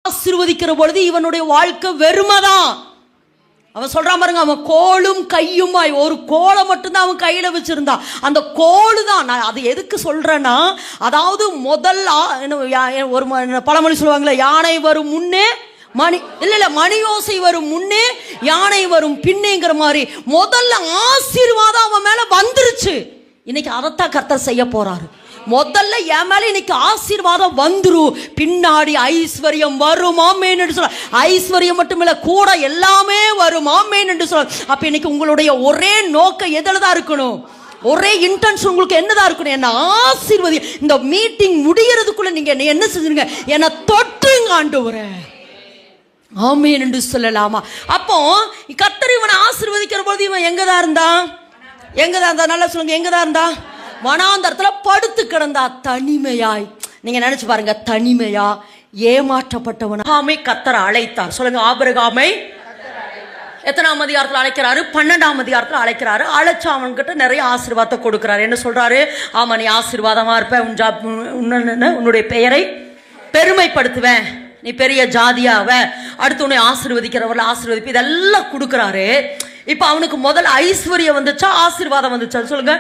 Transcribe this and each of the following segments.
ஆசீர்வதிக்கிற பொழுது இவனுடைய வாழ்க்கை வெறுமைதான். அவன் சொல்றான் பாருங்க, அவன் கோலும் கையுமாய், ஒரு கோலை மட்டும்தான் அவன் கையில வச்சிருந்தான். அந்த கோலு தான். நான் அது எதுக்கு சொல்றேன்னா, அதாவது முதல் ஒரு பழமொழி சொல்லுவாங்களே, யானை வரும் முன்னே மணி இல்ல மணியோசை வரும் முன்னே யானை வரும் பின்னேங்கிற மாதிரி முதல்ல ஆசீர்வாதம் அவன் மேல வந்துருச்சு. இன்னைக்கு அதைத்தான் கர்த்தர் செய்ய போறாரு. முதல்ல என் மேல இன்னைக்கு ஆசீர்வாதம் வந்துரும், பின்னாடி ஐஸ்வர்யம் வரும் ஆமென் என்று சொல்ல. ஐஸ்வர்யம் மட்டும் இல்ல, கூட எல்லாமே வரும் ஆமென் என்று சொல்ல. அப்ப இன்னைக்கு உங்களுடைய ஒரே நோக்கம் எதுலதான் இருக்கணும்? ஒரே இன்டென்ஷன் உங்களுக்கு என்னதான் இருக்கணும்? என்ன ஆசீர்வதி. இந்த மீட்டிங் முடியறதுக்குள்ள நீங்க என்ன செஞ்சுருங்க, என்ன தொட்டுங்க ஆண்டவரே ஆமென் என்று சொல்லலாமா? அப்போ கர்த்தர் இவனை ஆசீர்வதிக்கிற போது இவன் எங்கதான் இருந்தான்? நல்லா சொல்லுங்க, எங்கதான் இருந்தா? வனாந்தரத்துல படுத்து கிடந்தா தனிமையாய். நீங்க நினைச்சு பாருங்க, தனிமையா ஏமாற்றப்பட்டவன் கர்த்தர் அழைத்தார். சொல்லுங்க, ஆபிரகாமை எத்தனாம் அதிகாரத்தில் அழைக்கிறாரு? 12ஆம் அதிகாரத்தில் அழைக்கிறாரு. அழைச்சு அவன்கிட்ட நிறைய ஆசீர்வாதத்தை கொடுக்கிறாரு. என்ன சொல்றாரு? ஆமா, நீ ஆசீர்வாதமா இருப்ப, உன்னுடைய பெயரை பெருமைப்படுத்துவேன், நீ பெரிய ஜாதியாவ, அடுத்து உன்னை ஆசீர்வதிக்கிறவர்ல ஆசீர்வதிப்பு, இதெல்லாம் கொடுக்கிறாரு. இப்ப அவனுக்கு முதல் ஐஸ்வர்யம் வந்துச்சா, ஆசீர்வாதம் வந்துச்சா? சொல்லுங்க.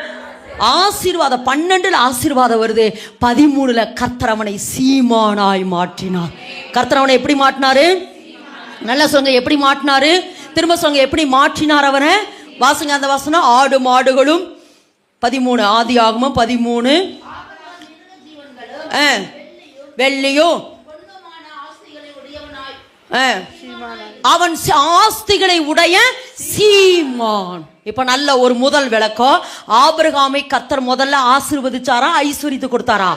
ஆசீர்வாதம் 12 ஆசீர்வாதம் வருது. 13 கர்த்தர் அவனை சீமானாய் மாற்றினார். கர்த்தர் அவனை எப்படி மாற்றினாரு? நல்லா சொல்லுங்க, எப்படி மாற்றினாரு? திரும்ப சொல்லுங்க, எப்படி மாற்றினார் அவனை? வாசுங்க அந்த வசனம். ஆடு மாடுகளும் 13 ஆதியாகமம் 13 வெள்ளியும் அவன் ஆஸ்திகளை உடைய சீமான். இப்ப நல்ல ஒரு முதல் விளக்கம். ஆபிரகாமை கர்த்தர் முதல்ல ஆசீர்வதிச்சாரா, ஐஸ்வர்யத்தை கொடுத்தாரா?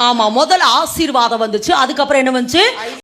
ஆமா, முதல் ஆசீர்வாதம் வந்துச்சு. அதுக்கப்புறம் என்ன வந்துச்சு?